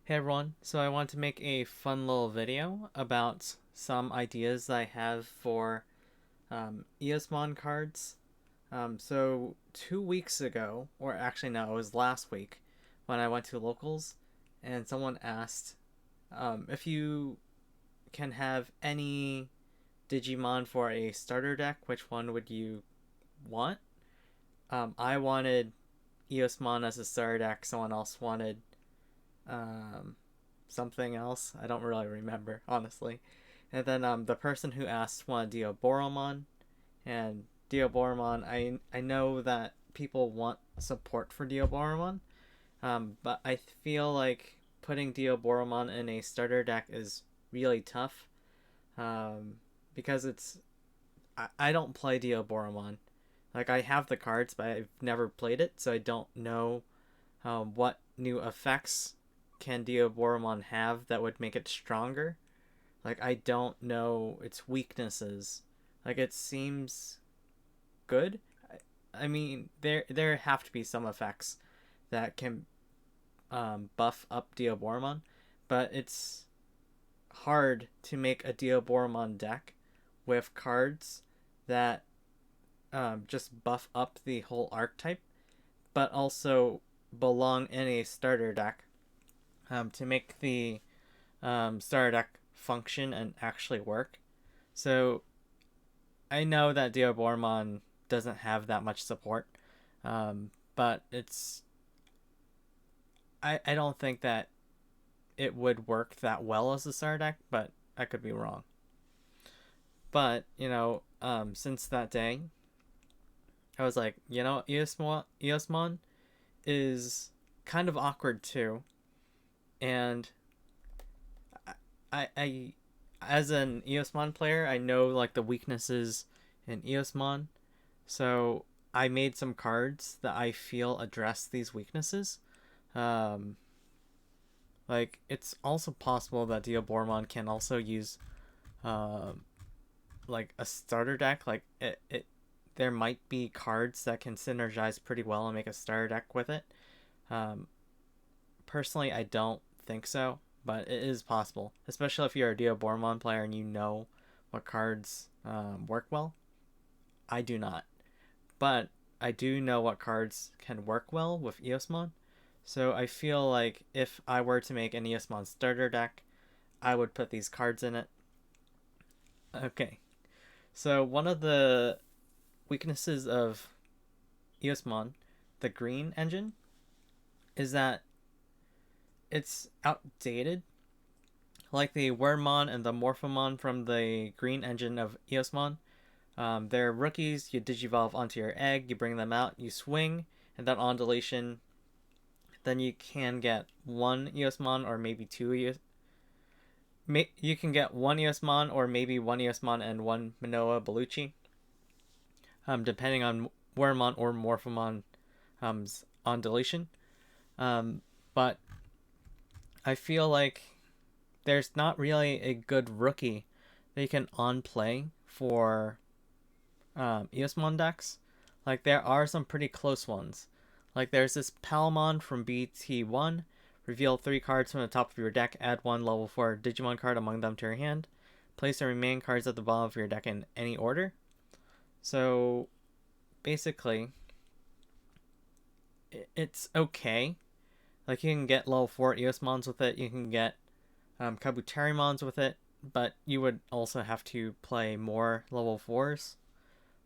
Hey everyone, so I want to make a fun little video about some ideas I have for Eosmon cards. So 2 weeks ago, or actually no, it was last week, when I went to locals, and someone asked if you can have any Digimon for a starter deck, which one would you want? I wanted Eosmon as a starter deck, someone else wanted um, something else. I don't really remember, honestly. And then the person who asked wanted Diaboromon, and Diaboromon, I know that people want support for Diaboromon, but I feel like putting Diaboromon in a starter deck is really tough, um, because I don't play Diaboromon. Like I have the cards, but I've never played it, so I don't know what new effects can Diaboromon have that would make it stronger. Like I don't know its weaknesses. Like it seems good. I mean, there have to be some effects that can buff up Diaboromon, but it's hard to make a Diaboromon deck with cards that just buff up the whole archetype, but also belong in a starter deck to make the starter deck function and actually work. So I know that Diabormon doesn't have that much support, but I don't think that it would work that well as a starter deck, but I could be wrong. But since that day, I was like, Eosmon is kind of awkward too, and I as an Eosmon player, I know like the weaknesses in Eosmon, so I made some cards that I feel address these weaknesses. Um, like it's also possible that Diabormon can also use uh, like a starter deck. Like it there might be cards that can synergize pretty well and make a starter deck with it. Um, Personally, I don't think so, but it is possible, especially if you're a Diabormon player and you know what cards work well. I do not, but I do know what cards can work well with Eosmon. So I feel like if I were to make an Eosmon starter deck, I would put these cards in it. Okay, so one of the weaknesses of Eosmon, the green engine, is that it's outdated. Like the Wormmon and the Morphomon from the green engine of Eosmon. They're rookies. You digivolve onto your egg, you bring them out, you swing, and then on deletion, then you can get one Eosmon or maybe two you can get one Eosmon or maybe one Eosmon and one Manoa Bellucci, depending on Wormmon or Morphomon on deletion. Um, but I feel like there's not really a good rookie that you can on play for Eosmon decks. Like there are some pretty close ones. Like there's this Palmon from BT1. Reveal 3 cards from the top of your deck. Add one level 4 Digimon card among them to your hand. Place the remaining cards at the bottom of your deck in any order. So basically, it's okay. Like you can get level 4 Eosmons with it. You can get Kabuterimons with it. But you would also have to play more level 4s.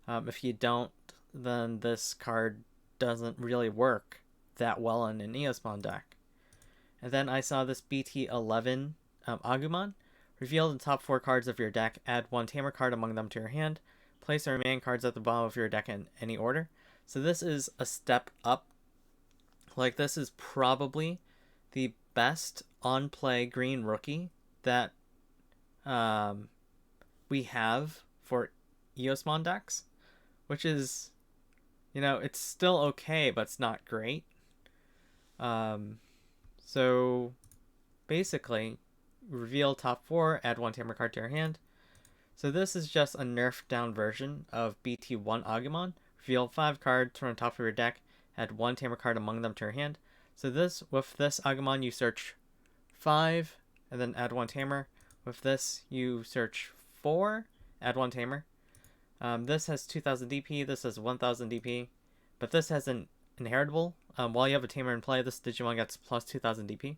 If you don't, then this card doesn't really work that well in an Eosmon deck. And then I saw this BT11 Agumon. Reveal the top 4 cards of your deck, add one Tamer card among them to your hand, place the remaining cards at the bottom of your deck in any order. So this is a step up. Like this is probably the best on play green rookie that um, we have for Eosmon decks, which is, it's still okay, but it's not great. Um, so basically, reveal top 4, add one Tamer card to your hand. So this is just a nerfed down version of BT1 Agumon. Reveal 5 cards from the top of your deck, add one Tamer card among them to your hand. So with this Agumon, you search 5, and then add 1 tamer. With this, you search 4, add 1 tamer. This has 2000 DP, this has 1000 DP, but this has an inheritable. While you have a tamer in play, this Digimon gets plus 2000 DP.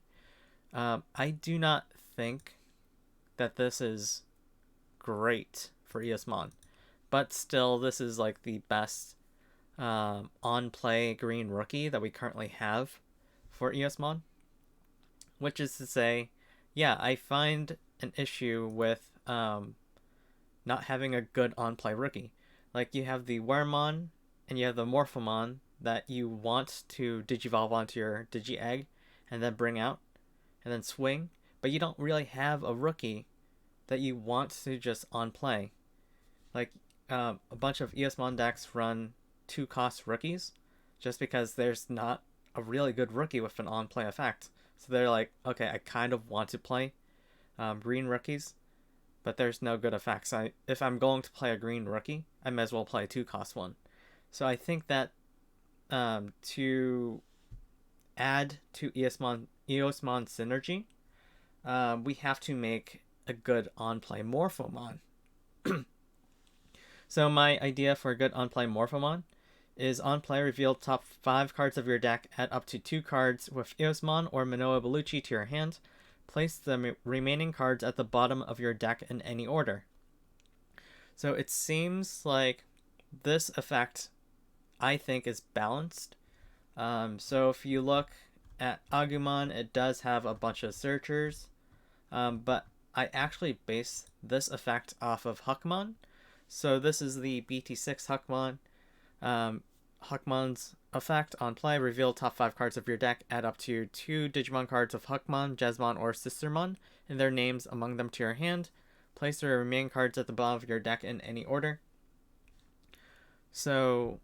I do not think that this is great for Eosmon, but still, this is like the best on-play green rookie that we currently have for Eosmon. Which is to say, yeah, I find an issue with not having a good on-play rookie. Like, you have the Wormmon and you have the Morphomon that you want to Digivolve onto your Digi-Egg and then bring out and then swing, but you don't really have a rookie that you want to just on-play. Like, a bunch of Eosmon decks run 2-cost rookies just because there's not a really good rookie with an on-play effect. So they're like, okay, I kind of want to play green rookies, but there's no good effects. If I'm going to play a green rookie, I may as well play a 2-cost one. So I think that to add to Eosmon synergy, we have to make a good on-play Morphomon. So my idea for a good on-play Morphomon is on-play reveal top 5 cards of your deck, add up to 2 cards with Eosmon or Manoa Bellucci to your hand. Place the remaining cards at the bottom of your deck in any order. So it seems like this effect, I think, is balanced. So if you look at Agumon, it does have a bunch of searchers, but I actually base this effect off of Huckmon. So this is the BT6 Huckmon. Huckmon's effect on play, reveal top 5 cards of your deck, add up to 2 Digimon cards of Huckmon, Jesmon, or Sistermon, and their names among them to your hand. Place the remaining cards at the bottom of your deck in any order. So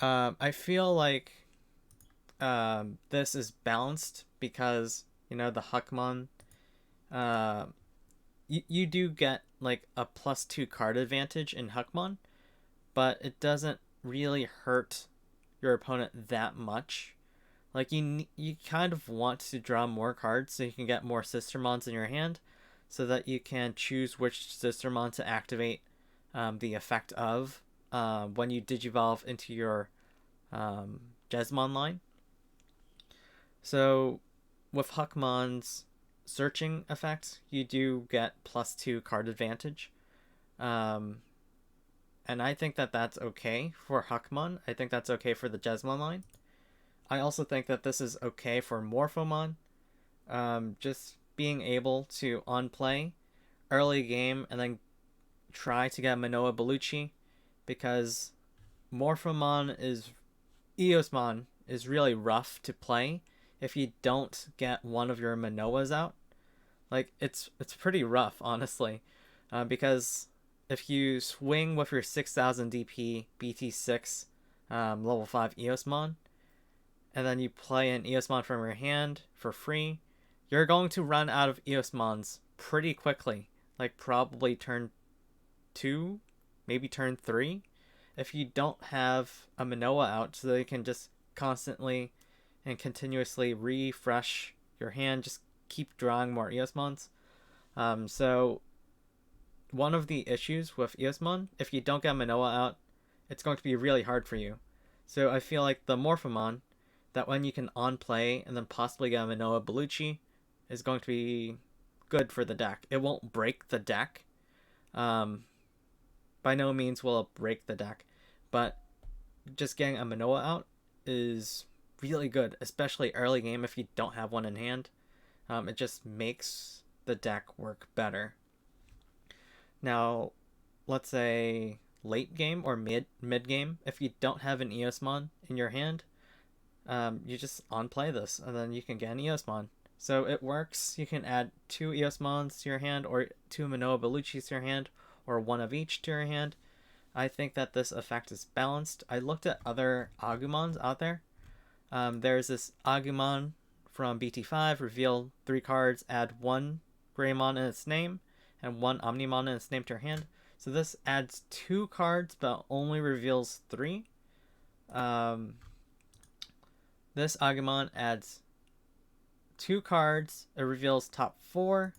I feel like this is balanced because, you know, the Huckmon, you do get like a +2 card advantage in Huckmon, but it doesn't really hurt your opponent that much. Like, you kind of want to draw more cards so you can get more Sistermons in your hand, so that you can choose which Sistermon to activate the effect of when you Digivolve into your Jesmon line. So with Huckmon's searching effect, you do get +2 card advantage. And I think that that's okay for Huckmon. I think that's okay for the Jesmon line. I also think that this is okay for Morphomon. Just being able to on-play early game and then try to get Manoa Bellucci, because Eosmon is really rough to play if you don't get one of your Manoas out. Like, it's pretty rough, honestly, because if you swing with your 6000 DP BT6 level 5 Eosmon, and then you play an Eosmon from your hand for free, you're going to run out of Eosmons pretty quickly. Like, probably turn 2, maybe turn 3, if you don't have a Manoa out, so they can just constantly and continuously refresh your hand, just keep drawing more Eosmons. So one of the issues with Eosmon, if you don't get Manoa out, it's going to be really hard for you. So I feel like the Morphomon, that when you can on-play and then possibly get Manoa Bellucci, is going to be good for the deck. It won't break the deck. By no means will it break the deck, but just getting a Manoa out is really good, especially early game if you don't have one in hand. It just makes the deck work better. Now, let's say late game or mid game, if you don't have an Eosmon in your hand, you just on-play this, and then you can get an Eosmon. So it works. You can add 2 Eosmons to your hand, or 2 Manoa Belluccis to your hand, or 1 of each to your hand. I think that this effect is balanced. I looked at other Agumons out there. There's this Agumon from BT5, reveal 3 cards, add 1 Greymon in its name, and 1 Omnimon in its name to your hand. So this adds 2 cards, but only reveals 3. This Agumon adds 2 cards. It reveals top 4.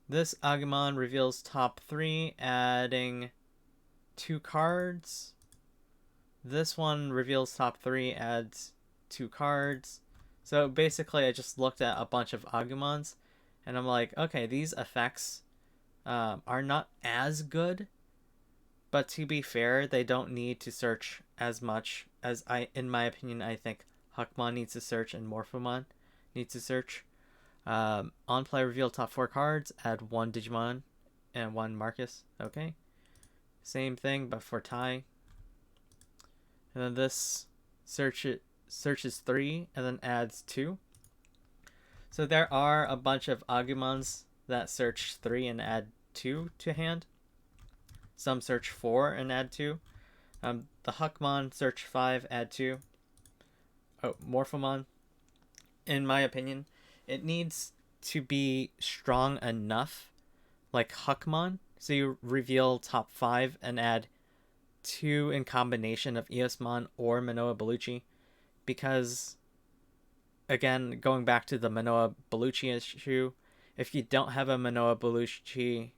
This Agumon reveals top 3, adding 2 cards. This one reveals top 3, adds 2 cards. So basically, I just looked at a bunch of Agumons, and I'm like, okay, these effects are not as good, but to be fair, they don't need to search as much as in my opinion, I think Huckmon needs to search and Morphomon needs to search. On play, reveal top 4 cards, add 1 Digimon and 1 Marcus. Okay. Same thing, but for tie. And then this searches 3 and then adds 2. So there are a bunch of Agumons that search 3 and add 2 to hand. Some search 4 and add 2. The Huckmon search 5, add 2. Oh, Morphomon, in my opinion, it needs to be strong enough, like Huckmon. So you reveal top 5 and add 2 in combination of Eosmon or Manoa Bellucci. Because, again, going back to the Manoa Bellucci issue, if you don't have a Manoa Bellucci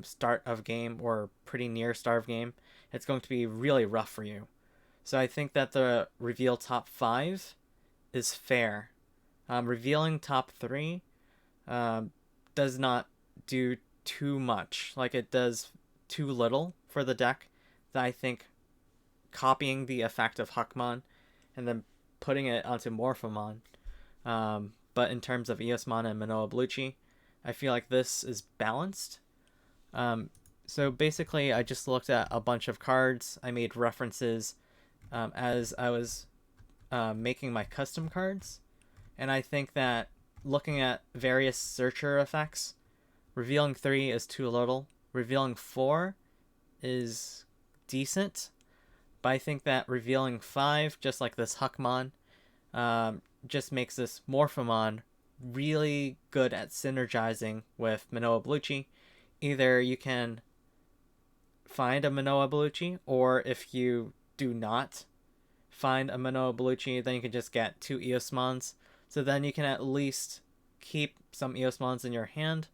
start of game or pretty near start of game, it's going to be really rough for you. So I think that the reveal top 5 is fair. Revealing top 3 does not do too much. Like, it does too little for the deck. That I think copying the effect of Huckmon and then putting it onto Morphomon. But in terms of Eosmon and Manoa Bellucci, I feel like this is balanced. So basically, I just looked at a bunch of cards. I made references as I was making my custom cards. And I think that looking at various searcher effects, revealing 3 is too little. Revealing 4 is decent. But I think that revealing 5, just like this Huckmon, just makes this Morphomon really good at synergizing with Manoa Bellucci. Either you can find a Manoa Bellucci, or if you do not find a Manoa Bellucci, then you can just get 2 Eosmons. So then you can at least keep some Eosmons in your hand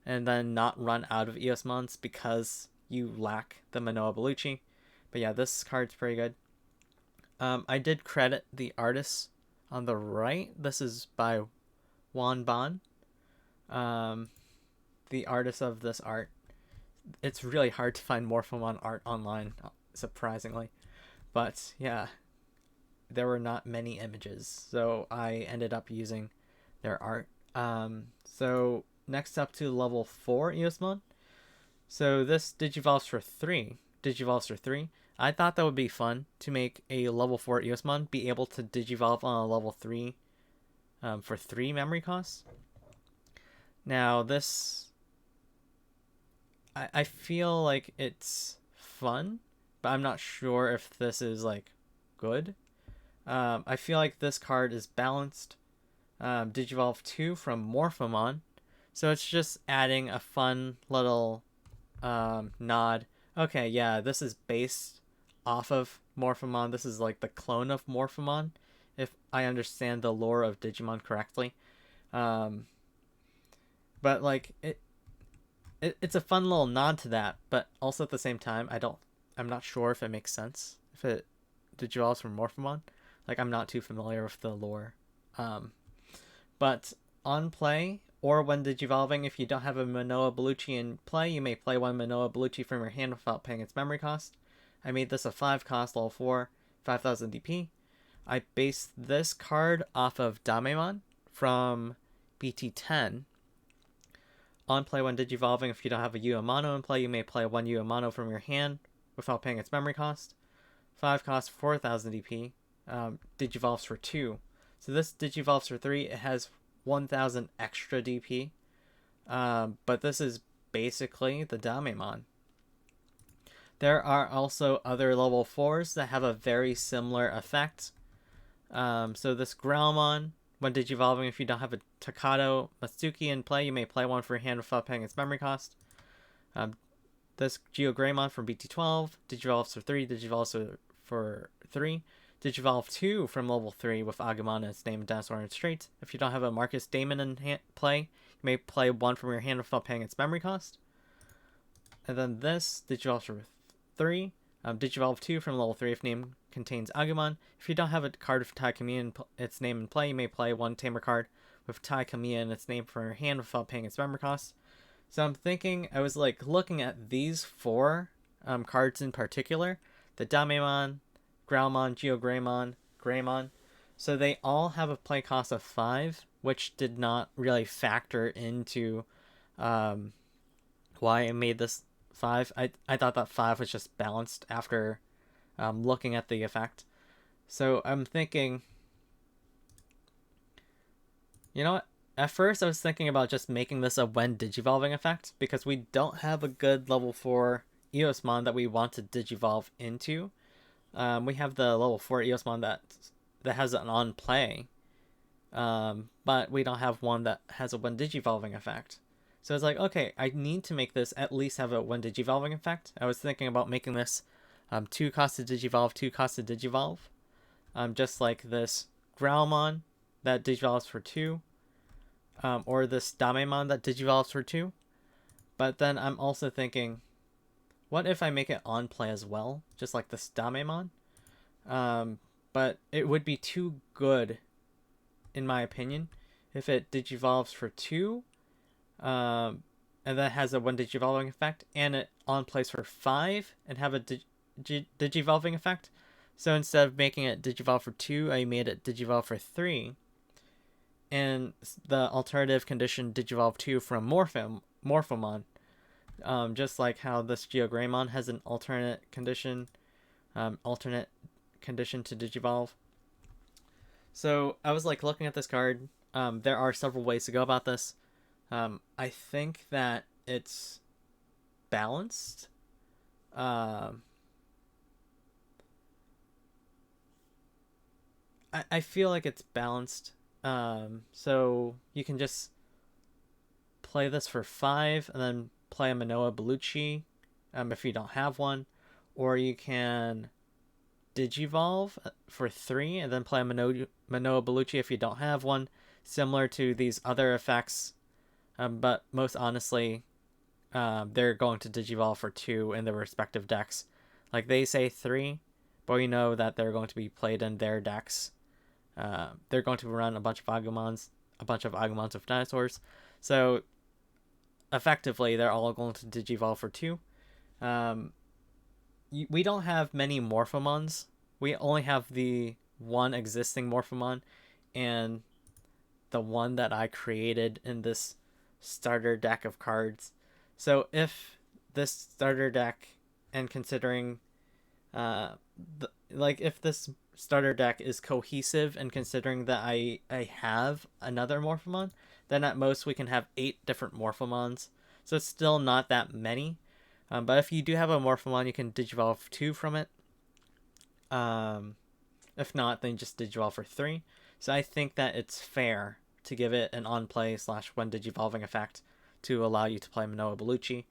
and then not run out of Eosmons because you lack the Manoa Bellucci. But yeah, this card's pretty good. I did credit the artist on the right. This is by Juan Ban, the artist of this art. It's really hard to find Morphomon art online, surprisingly. But yeah, there were not many images, so I ended up using their art. So next up to level 4 Eosmon. So this Digivolves for 3. I thought that would be fun to make a level 4 Eosmon be able to Digivolve on a level 3 for 3 memory costs. Now this, I feel like it's fun, but I'm not sure if this is like good. I feel like this card is balanced. Digivolve 2 from Morphomon. So it's just adding a fun little nod. Okay, yeah, this is based off of Morphomon. This is like the clone of Morphomon, if I understand the lore of Digimon correctly. But like it's a fun little nod to that, but also at the same time, I'm not sure if it makes sense if it Digivolves from Morphomon. Like, I'm not too familiar with the lore. But on play, or when Digivolving, if you don't have a Manoa Bellucci in play, you may play 1 Manoa Bellucci from your hand without paying its memory cost. I made this a 5 cost, level 4, 5000 DP. I based this card off of Damemon from BT10. On play, when Digivolving, if you don't have a Uemano in play, you may play 1 Uemano from your hand without paying its memory cost. 5 cost, 4000 DP. Digivolves for 2. So this Digivolves for 3. It has 1000 extra DP. But this is basically the Damemon. There are also other level 4s that have a very similar effect. So this Growlmon, when Digivolving, if you don't have a Takato Matsuki in play, you may play 1 for your hand without paying its memory cost. this Geogreymon from BT12 Digivolves for 3, Digivolves for 3. Digivolve 2 from level 3 with Agumon and its name, Dinosaur, and its traits. If you don't have a Marcus Damon in play, you may play one from your hand without paying its memory cost. And then this Digivolve for 3. Digivolve 2 from level 3 if name contains Agumon. If you don't have a card with Tai Kamiya and its name in play, you may play one Tamer card with Tai Kamiya and its name from your hand without paying its memory cost. So I'm thinking, I was like looking at these 4 cards in particular, the Damemon, Growlmon, Geogreymon, Greymon. So they all have a play cost of 5, which did not really factor into why I made this 5. I thought that 5 was just balanced after looking at the effect. So I'm thinking, you know what? At first I was thinking about just making this a when digivolving effect, because we don't have a good level 4 Eosmon that we want to digivolve into. We have the level 4 Eosmon that has an on play, but we don't have one that has a when digivolving effect. So it's like, okay, I need to make this at least have a when digivolving effect. I was thinking about making this 2 cost to digivolve, 2 cost to digivolve, just like this Growlmon that digivolves for 2, or this Damemon that digivolves for 2. But then I'm also thinking, what if I make it on play as well, just like this Damemon? But it would be too good, in my opinion, if it digivolves for 2, and that has a one digivolving effect, and it on plays for 5 and have a digivolving effect. So instead of making it digivolve for 2, I made it digivolve for 3. And the alternative condition digivolve 2 from Morphomon. Just like how this Geogreymon has an alternate condition to digivolve. So I was like looking at this card. There are several ways to go about this. I think that it's balanced. I feel like it's balanced. So you can just play this for 5 and then play a Manoa Bellucci if you don't have one. Or you can digivolve for 3 and then play a Manoa Bellucci if you don't have one. Similar to these other effects. But most honestly, they're going to digivolve for 2 in their respective decks. Like they say 3, but we know that they're going to be played in their decks. They're going to run a bunch of Agumons with dinosaurs. So effectively, they're all going to digivolve for 2. We don't have many Morphomons. We only have the one existing Morphomon and the one that I created in this starter deck of cards. So if this starter deck, and considering if this starter deck is cohesive, and considering that I have another Morphomon, then at most we can have 8 different Morphomons. So it's still not that many. But if you do have a Morphomon, you can digivolve 2 from it. If not, then just digivolve for 3. So I think that it's fair to give it an on-play / when digivolving effect to allow you to play Manoa Bellucci.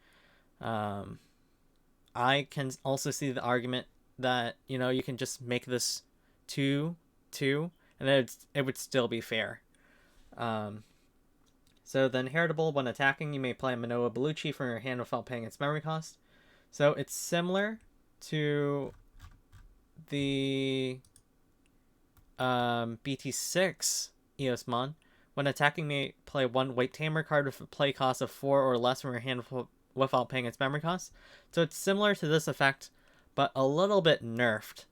I can also see the argument that, you can just make this 2, and then it would still be fair. So then heritable, when attacking, you may play a Manoa Bellucci from your hand without paying its memory cost. So it's similar to the BT6 Eosmon. When attacking, may play one White Tamer card with a play cost of 4 or less from your hand without paying its memory cost. So it's similar to this effect, but a little bit nerfed,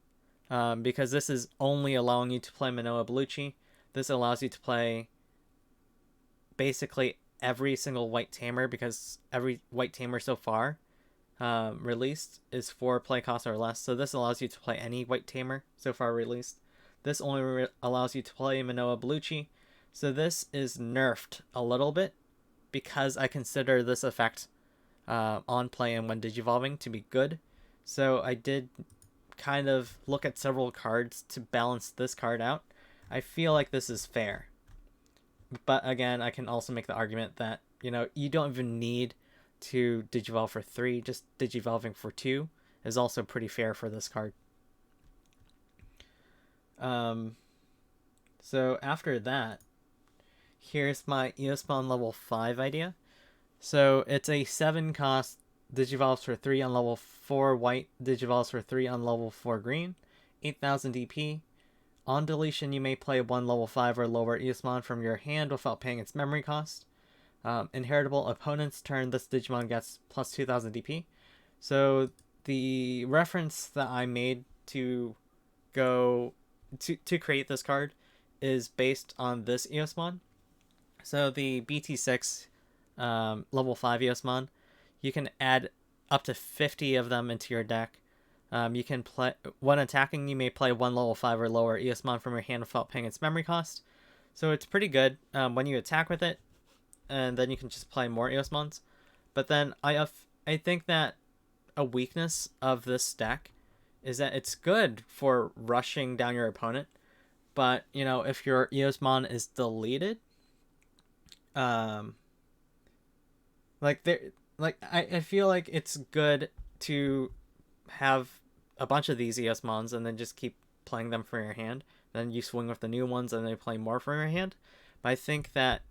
because this is only allowing you to play Manoa Bellucci. This allows you to play basically every single White Tamer, because every White Tamer so far released is 4 play costs or less. So this allows you to play any White Tamer so far released. This only allows you to play Manoa Bellucci. So this is nerfed a little bit, because I consider this effect on play and when digivolving to be good. So I did kind of look at several cards to balance this card out. I feel like this is fair. But again, I can also make the argument that, you don't even need to Digivolve for 3, just Digivolving for 2 is also pretty fair for this card. So after that, here's my Eosmon level 5 idea. So it's a 7 cost, Digivolves for 3 on level 4 white, Digivolves for 3 on level 4 green, 8000 DP. On deletion, you may play 1 level 5 or lower Eosmon from your hand without paying its memory cost. Inheritable opponent's turn, this Digimon gets plus 2000 DP. So the reference that I made to go to create this card is based on this Eosmon. So the BT6 level 5 Eosmon, you can add up to 50 of them into your deck. You can play, when attacking, you may play 1 level 5 or lower Eosmon from your hand without paying its memory cost. So it's pretty good when you attack with it, and then you can just play more Eosmons. But then I think that a weakness of this deck is that it's good for rushing down your opponent, but if your Eosmon is deleted, I feel like it's good to have a bunch of these Eosmons and then just keep playing them from your hand. Then you swing with the new ones and they play more from your hand. But I think that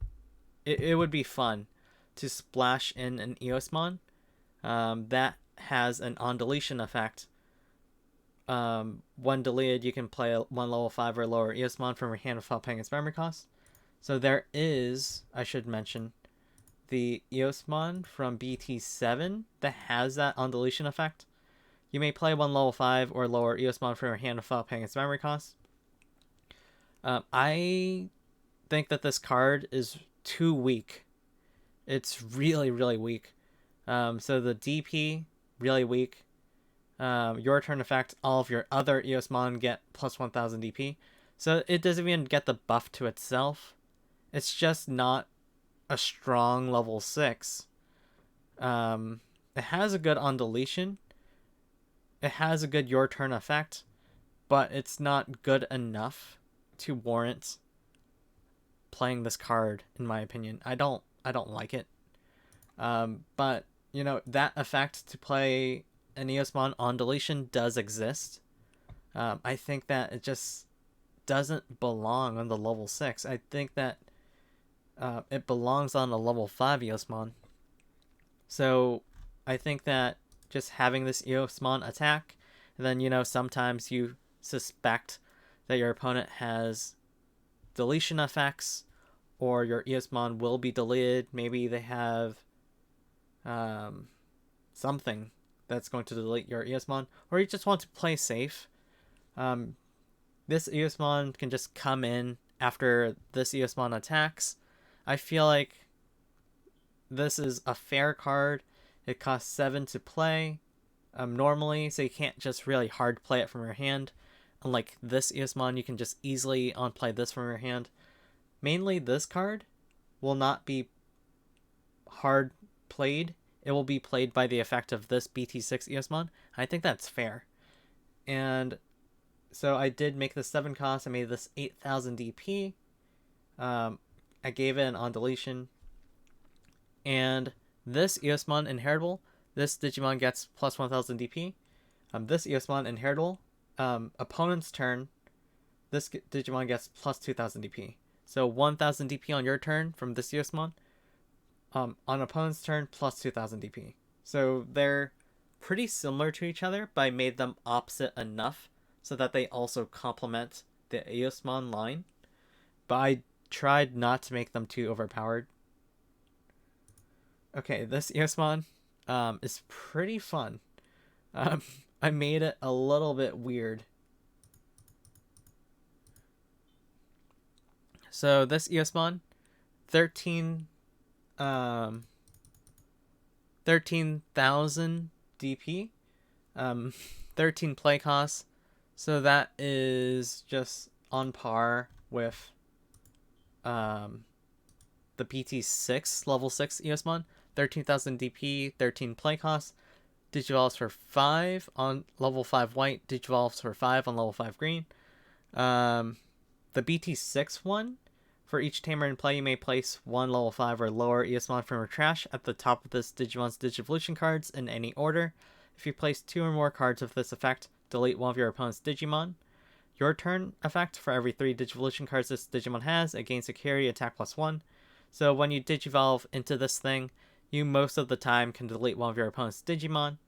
it would be fun to splash in an Eosmon that has an on deletion effect. When deleted, you can play a 1 level 5 or lower Eosmon from your hand without paying its memory cost. So there is, I should mention, the Eosmon from BT7 that has that on deletion effect. You may play 1 level 5 or lower Eosmon from your hand without paying its memory cost. I think that this card is too weak. It's really, really weak. So the DP, really weak. Your turn effect, all of your other Eosmon get plus 1000 DP. So it doesn't even get the buff to itself. It's just not a strong level 6. It has a good on deletion. It has a good your turn effect, but it's not good enough to warrant playing this card, in my opinion. I don't like it. But that effect to play an Eosmon on deletion does exist. I think that it just doesn't belong on the level 6. I think that it belongs on a level 5 Eosmon. So I think that just having this Eosmon attack, and then sometimes you suspect that your opponent has deletion effects, or your Eosmon will be deleted. Maybe they have something that's going to delete your Eosmon, or you just want to play safe. This Eosmon can just come in after this Eosmon attacks. I feel like this is a fair card. It costs 7 to play normally, so you can't just really hard play it from your hand. Unlike this Eosmon, you can just easily on-play this from your hand. Mainly this card will not be hard played. It will be played by the effect of this BT6 Eosmon. I think that's fair. And so I did make this 7 cost. I made this 8000 DP. I gave it an on deletion. And this Eosmon inheritable, this Digimon gets plus 1000 DP. This Eosmon inheritable, opponent's turn, this Digimon gets plus 2000 DP. So 1000 DP on your turn from this Eosmon. On opponent's turn, plus 2000 DP. So they're pretty similar to each other, but I made them opposite enough so that they also complement the Eosmon line. But I tried not to make them too overpowered. Okay, this Eosmon is pretty fun. I made it a little bit weird. So this Eosmon, 13,000 DP, 13 play costs. So that is just on par with the BT6 level 6 Eosmon. 13,000 DP, 13 play costs. Digivolves for 5 on level 5 white. Digivolves for 5 on level 5 green. The BT6 one, For each tamer in play, you may place one level 5 or lower Eosmon from your trash at the top of this Digimon's Digivolution cards in any order. If you place 2 or more cards with this effect, delete one of your opponent's Digimon. Your turn effect: for every 3 Digivolution cards this Digimon has, it gains security attack +1. So when you Digivolve into this thing, you most of the time can delete one of your opponent's Digimon.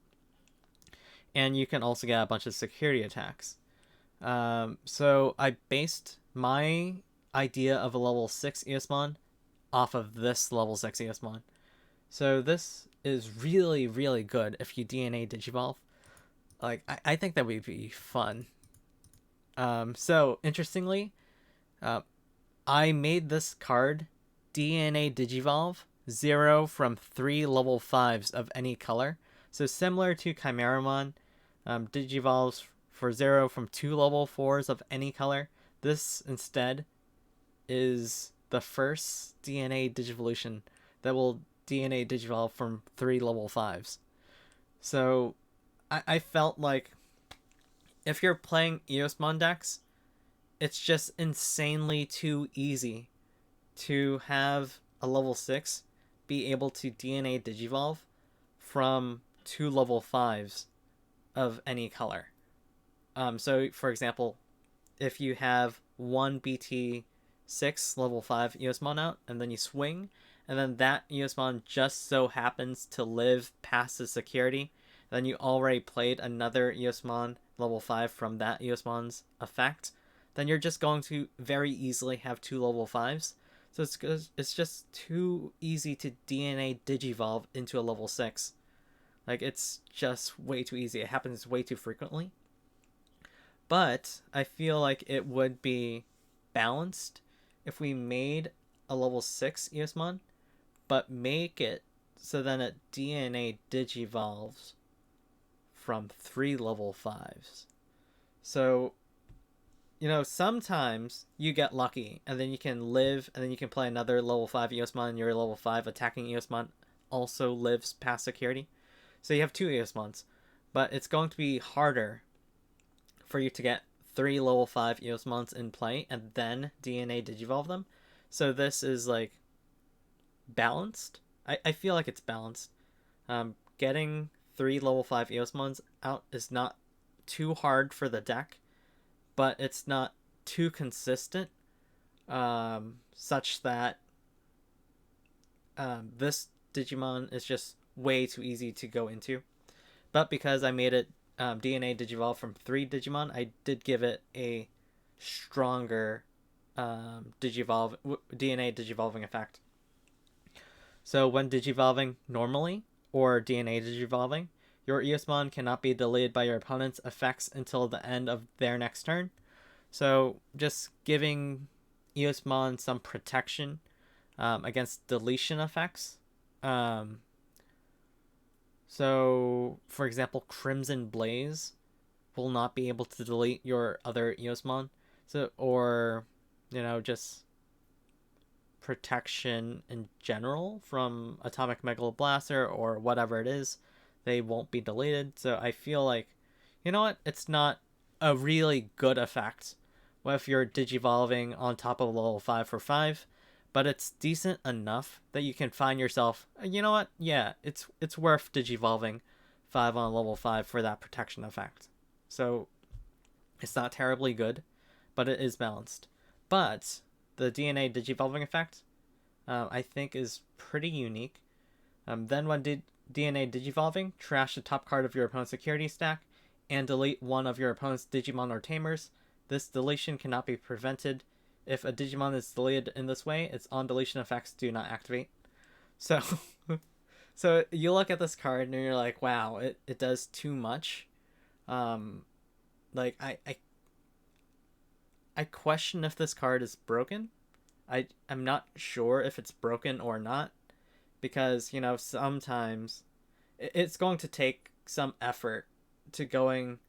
And you can also get a bunch of security attacks. So I based my idea of a level 6 Eosmon off of this level 6 Eosmon. So this is really, really good if you DNA Digivolve. Like, I think that would be fun. So, interestingly, I made this card DNA Digivolve 0 from 3 level 5s of any color. So similar to Chimeramon, Digivolves for 0 from 2 level 4s of any color. This instead is the first DNA Digivolution that will DNA Digivolve from 3 level 5s. So I felt like if you're playing Eosmon decks, it's just insanely too easy to have a level 6 be able to DNA Digivolve from 2 level 5s of any color. So, for example, if you have one BT6 level 5 Eosmon out, and then you swing, and then that Eosmon just so happens to live past the security, then you already played another Eosmon level 5 from that Eosmon's effect, then you're just going to very easily have 2 level 5s. So it's just too easy to DNA Digivolve into a level 6. Like, it's just way too easy. It happens way too frequently. But I feel like it would be balanced if we made a level 6 Eosmon, but make it so then it DNA Digivolves from 3 level 5s. So, sometimes you get lucky, and then you can live, and then you can play another level 5 Eosmon, and your level 5 attacking Eosmon also lives past security. So you have 2 Eosmons, but it's going to be harder for you to get 3 level 5 Eosmons in play and then DNA Digivolve them. So this is, like, balanced. I feel like it's balanced. Getting 3 level 5 Eosmons out is not too hard for the deck, but it's not too consistent, such that this Digimon is just way too easy to go into. But because I made it DNA Digivolve from 3 Digimon, I did give it a stronger DNA Digivolving effect. So when Digivolving normally, or DNA Digivolving, your Eosmon cannot be deleted by your opponent's effects until the end of their next turn. So just giving Eosmon some protection against deletion effects. So, for example, Crimson Blaze will not be able to delete your other Eosmon. So, or, just protection in general from Atomic Megaloblaster or whatever it is. They won't be deleted. So I feel like, it's not a really good effect if you're Digivolving on top of level 5 for 5. But it's decent enough that you can find yourself, yeah, it's worth Digivolving 5 on level 5 for that protection effect. So it's not terribly good, but it is balanced. But the DNA Digivolving effect, I think, is pretty unique. Then when DNA Digivolving, trash the top card of your opponent's security stack and delete one of your opponent's Digimon or Tamers. This deletion cannot be prevented. If a Digimon is deleted in this way, its on-deletion effects do not activate. So, so you look at this card and you're like, wow, it does too much. Like, I question if this card is broken. I'm not sure if it's broken or not, because, sometimes it's going to take some effort to being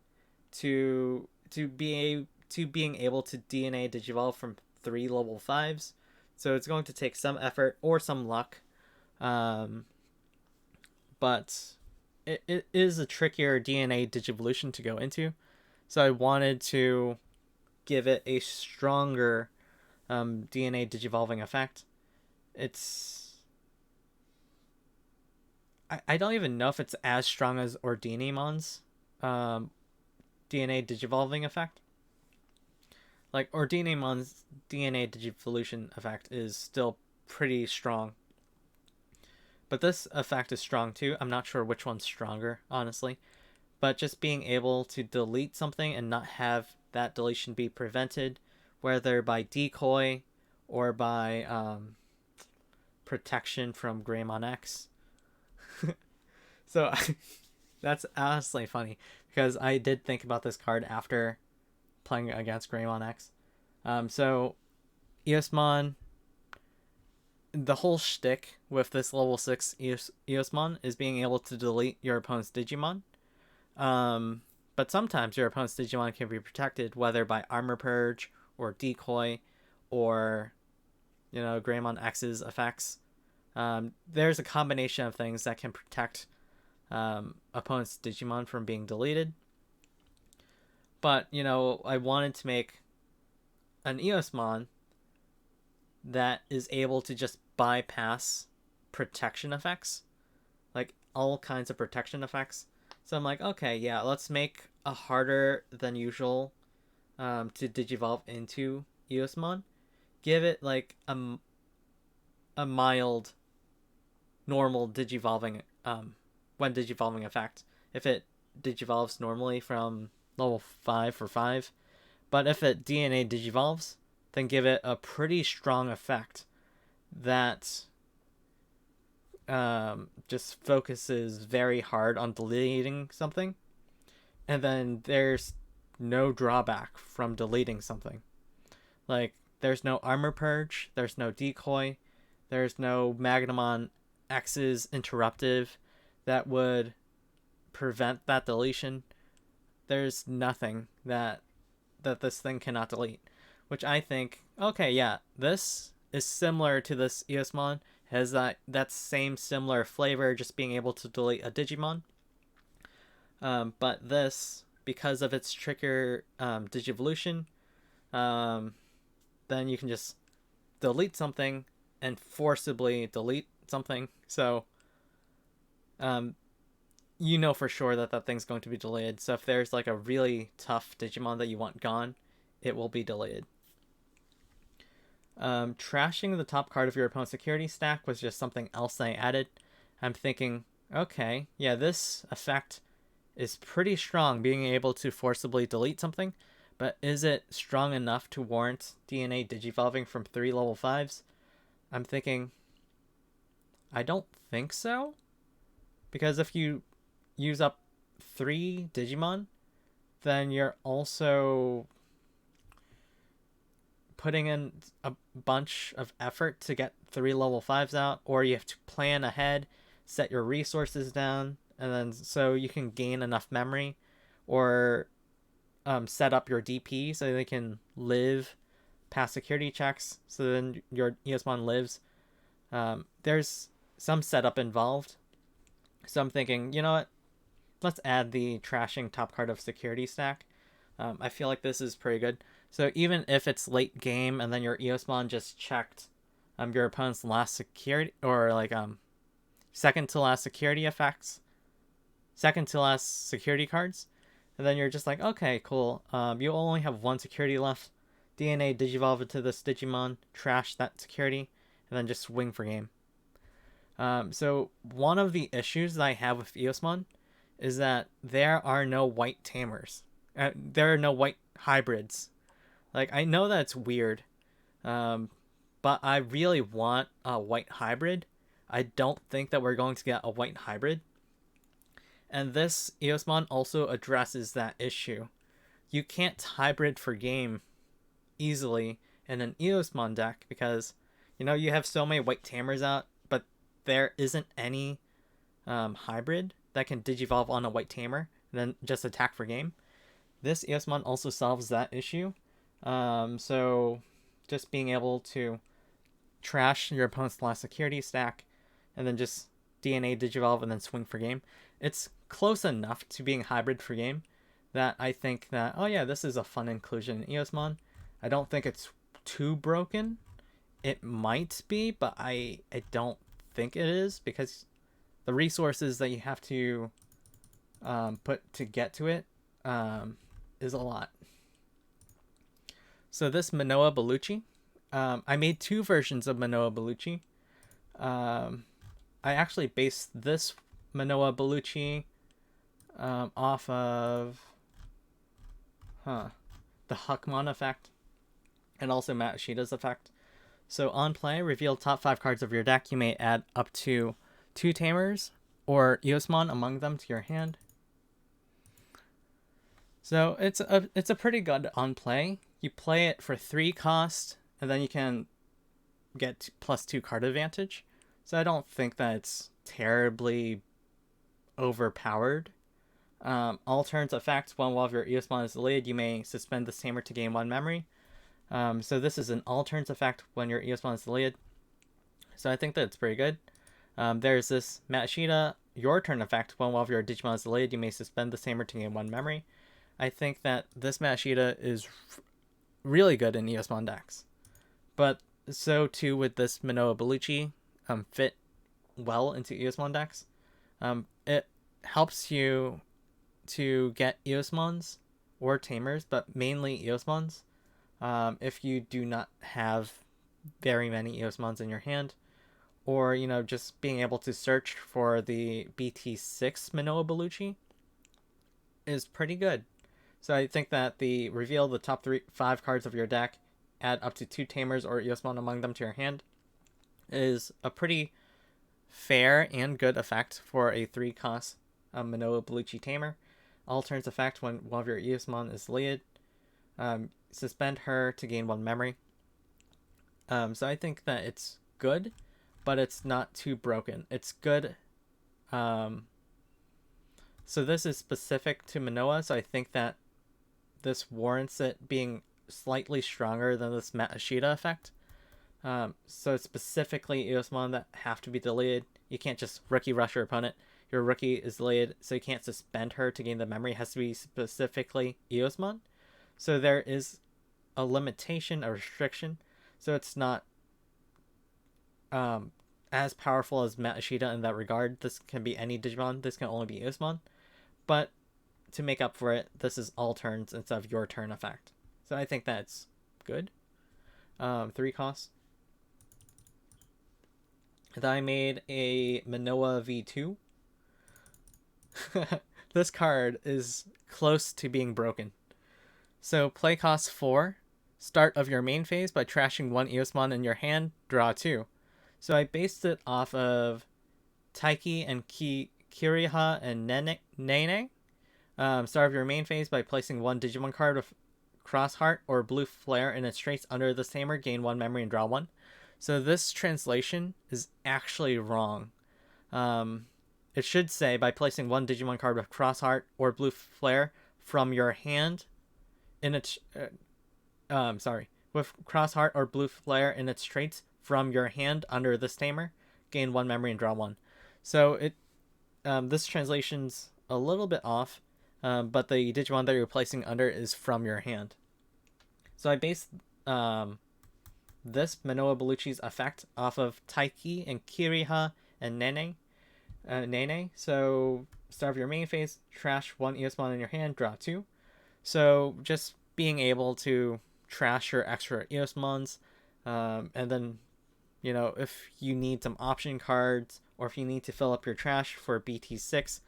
able to DNA Digivolve from 3 level 5s. So it's going to take some effort or some luck. But it is a trickier DNA Digivolution to go into. So I wanted to give it a stronger DNA Digivolving effect. It's I don't even know if it's as strong as Ordinimon's um, DNA Digivolving effect. Like Ordinimon's DNA Digivolution effect is still pretty strong. But this effect is strong too. I'm not sure which one's stronger, honestly. But just being able to delete something and not have that deletion be prevented, whether by decoy or by protection from Greymon X. So that's honestly funny because I did think about this card after playing against Greymon X. So Eosmon, the whole shtick with this level 6 Eosmon is being able to delete your opponent's Digimon. But sometimes your opponent's Digimon can be protected, whether by Armor Purge or Decoy or, Greymon X's effects. There's a combination of things that can protect opponent's Digimon from being deleted. But, I wanted to make an Eosmon that is able to just bypass protection effects, like all kinds of protection effects. So I'm like, okay, yeah, let's make a harder than usual to digivolve into Eosmon. Give it like a mild, normal digivolving when digivolving effect. If it digivolves normally from level 5 for 5, but if it DNA digivolves, then give it a pretty strong effect that just focuses very hard on deleting something, and then there's no drawback from deleting something. Like, there's no armor purge, there's no decoy, there's no Magnamon X's interruptive that would prevent that deletion. There's nothing that this thing cannot delete, which I think, okay, yeah, this is similar to this Eosmon. Has that same similar flavor, just being able to delete a Digimon. But this, because of its trigger Digivolution, then you can just delete something and forcibly delete something. So, for sure that thing's going to be deleted. So if there's like a really tough Digimon that you want gone, it will be deleted. Trashing the top card of your opponent's security stack was just something else I added. I'm thinking, okay, yeah, this effect is pretty strong, being able to forcibly delete something, but is it strong enough to warrant DNA digivolving from 3 level 5s? I'm thinking, I don't think so. Because if you use up 3 Digimon, then you're also putting in a bunch of effort to get 3 level 5s out, or you have to plan ahead, set your resources down, and then so you can gain enough memory, or set up your DP so they can live past security checks, so then your Eosmon lives. There's some setup involved. So I'm thinking, you know what? Let's add the trashing top card of security stack. I feel like this is pretty good. So even if it's late game and then your Eosmon just checked your opponent's last security, or like second to last security effects, second to last security cards, and then you're just like, okay, cool. You only have 1 security left. DNA digivolve into this Digimon, trash that security, and then just swing for game. So one of the issues that I have with Eosmon is that there are no white tamers. There are no white hybrids. Like, I know that's weird, but I really want a white hybrid. I don't think that we're going to get a white hybrid. And this Eosmon also addresses that issue. You can't hybrid for game easily in an Eosmon deck because, you have so many white tamers out, but there isn't any hybrid that can digivolve on a white tamer and then just attack for game. This Eosmon also solves that issue. So just being able to trash your opponent's last security stack and then just DNA digivolve and then swing for game. It's close enough to being hybrid for game that I think that, oh yeah, this is a fun inclusion in Eosmon. I don't think it's too broken. It might be, but I don't think it is, because the resources that you have to put to get to it is a lot. So this Manoa Bellucci, I made two versions of Manoa Bellucci. I actually based this Manoa Bellucci off of the Huckmon effect and also Matsushida's effect. So on play, reveal top 5 cards of your deck. You may add up to 2 Tamers or Eosmon among them to your hand. So it's a pretty good on play. You play it for 3 cost, and then you can get +2 card advantage. So I don't think that it's terribly overpowered. All turns effect, while of your Eosmon is delayed, you may suspend this tamer to gain 1 memory. So this is an all turns effect when your Eosmon is delayed. So I think that it's pretty good. There's this Matsushita, your turn effect, while of your Digimon is delayed, you may suspend this tamer to gain 1 memory. I think that this Matsushita is really good in Eosmon decks. But so too with this Manoa Bellucci, fit well into Eosmon decks. It helps you to get Eosmons or Tamers, but mainly Eosmons. If you do not have very many Eosmons in your hand, or just being able to search for the BT6 Manoa Bellucci is pretty good. So I think that the reveal the top 5 cards of your deck, add up to 2 Tamers or Eosmon among them to your hand, is a pretty fair and good effect for a 3 cost Manoa Bellucci Tamer. All turns effect when one of your Eosmon is delayed. Suspend her to gain 1 memory. So I think that it's good, but it's not too broken. It's good. So this is specific to Manoa, so I think that this warrants it being slightly stronger than this Matsushita effect. So it's specifically Eosmon that have to be delayed. You can't just rookie rush your opponent. Your rookie is delayed, so you can't suspend her to gain the memory. It has to be specifically Eosmon. So there is a limitation, a restriction. So it's not as powerful as Matsushita in that regard. This can be any Digimon. This can only be Eosmon. But to make up for it, this is all turns instead of your turn effect. So I think that's good. 3 costs. Then I made a Manoa V2. This card is close to being broken. So play cost 4. Start of your main phase by trashing 1 Eosmon in your hand, draw 2. So I based it off of Taiki and Kiriha and Nene. Start of your main phase by placing 1 Digimon card with Cross Heart or Blue Flare in its traits under the tamer, gain 1 memory and draw 1. So this translation is actually wrong. It should say by placing 1 Digimon card with Cross Heart or Blue Flare from your hand in its with Cross Heart or Blue Flare in its traits from your hand under this tamer, gain 1 memory and draw 1. So it this translation's a little bit off, but the Digimon that you're placing under is from your hand. So I based this Manoa Bellucci's effect off of Taiki and Kiriha and Nene. So start of your main phase, trash 1 Eosmon in your hand, draw 2. So just being able to trash your extra Eosmons, and then if you need some option cards, or if you need to fill up your trash for BT6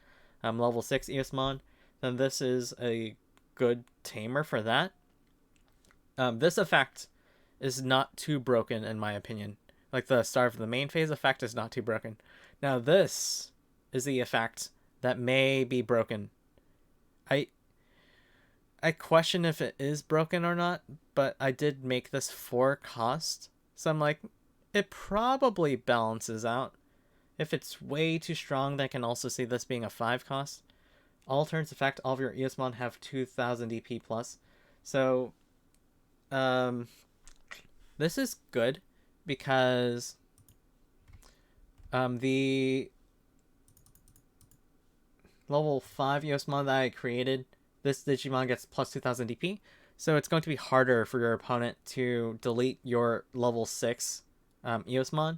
level 6 Eosmon, then this is a good tamer for that. This effect is not too broken in my opinion. Like the start of the main phase effect is not too broken. Now this is the effect that may be broken. I question if it is broken or not, but I did make this 4 cost. So I'm like, it probably balances out. If it's way too strong, then I can also see this being a 5 cost. All turns effect, all of your Eosmon have 2000 DP plus. So this is good because the level 5 Eosmon that I created, this Digimon gets plus 2000 DP. So it's going to be harder for your opponent to delete your level 6 Eosmon.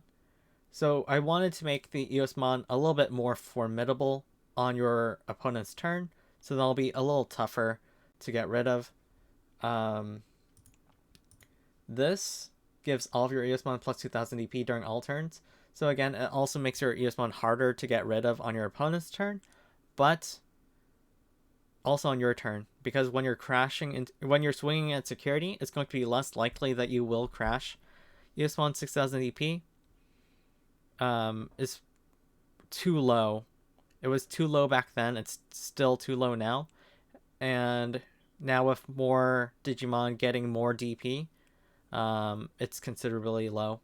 So I wanted to make the Eosmon a little bit more formidable on your opponent's turn, so they'll be a little tougher to get rid of. This gives all of your Eosmon plus 2000 DP during all turns. So again, it also makes your Eosmon harder to get rid of on your opponent's turn, but also on your turn, because when you're when you're swinging at security, it's going to be less likely that you will crash. Eosmon 6000 DP is too low. It was too low back then. It's still too low now. And now with more Digimon getting more DP, it's considerably low.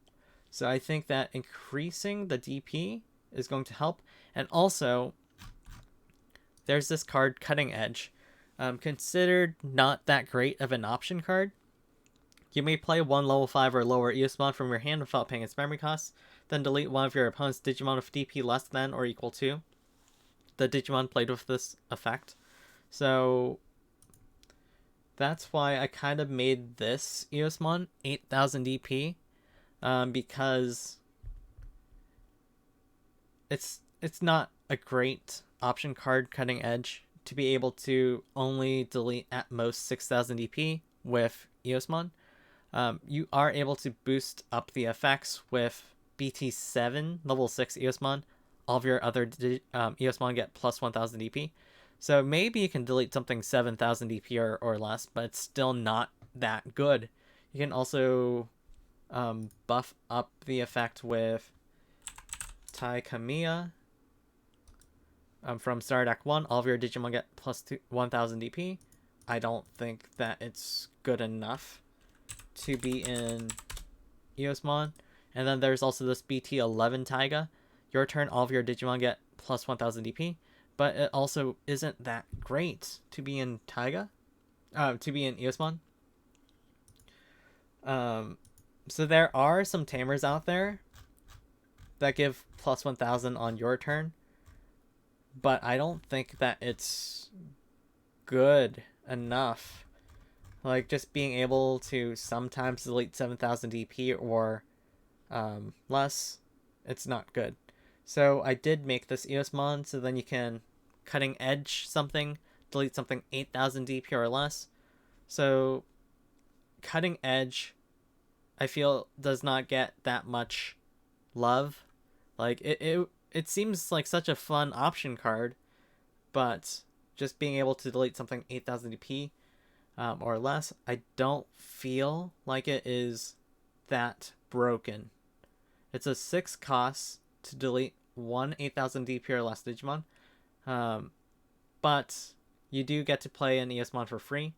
So I think that increasing the DP is going to help. And also, there's this card, Cutting Edge. Considered not that great of an option card. You may play one level 5 or lower Eosmon from your hand without paying its memory costs, then delete one of your opponent's Digimon with DP less than or equal to the Digimon played with this effect. So that's why I kind of made this Eosmon 8000 DP, because it's not a great option card, Cutting Edge, to be able to only delete at most 6000 DP with Eosmon. You are able to boost up the effects with BT7 level 6 Eosmon. All of your other Eosmon get plus 1000 DP. So maybe you can delete something 7000 DP or less, but it's still not that good. You can also buff up the effect with Tai Kamiya. From Star Deck 1, all of your Digimon get plus 1000 DP. I don't think that it's good enough to be in Eosmon. And then there's also this BT11 Taiga. Your turn, all of your Digimon get plus 1000 DP. But it also isn't that great to be in Taiga. To be in Eosmon. So there are some tamers out there that give plus 1000 on your turn. But I don't think that it's good enough. Like, just being able to sometimes delete 7000 DP or less, it's not good. So I did make this Eosmon, so then you can Cutting Edge something, delete something 8000 DP or less. So Cutting Edge, I feel, does not get that much love. Like, it seems like such a fun option card, but just being able to delete something 8000 DP or less, I don't feel like it is that broken. It's a 6 cost to delete one 8000 DP or less Digimon, but you do get to play an Eosmon for free.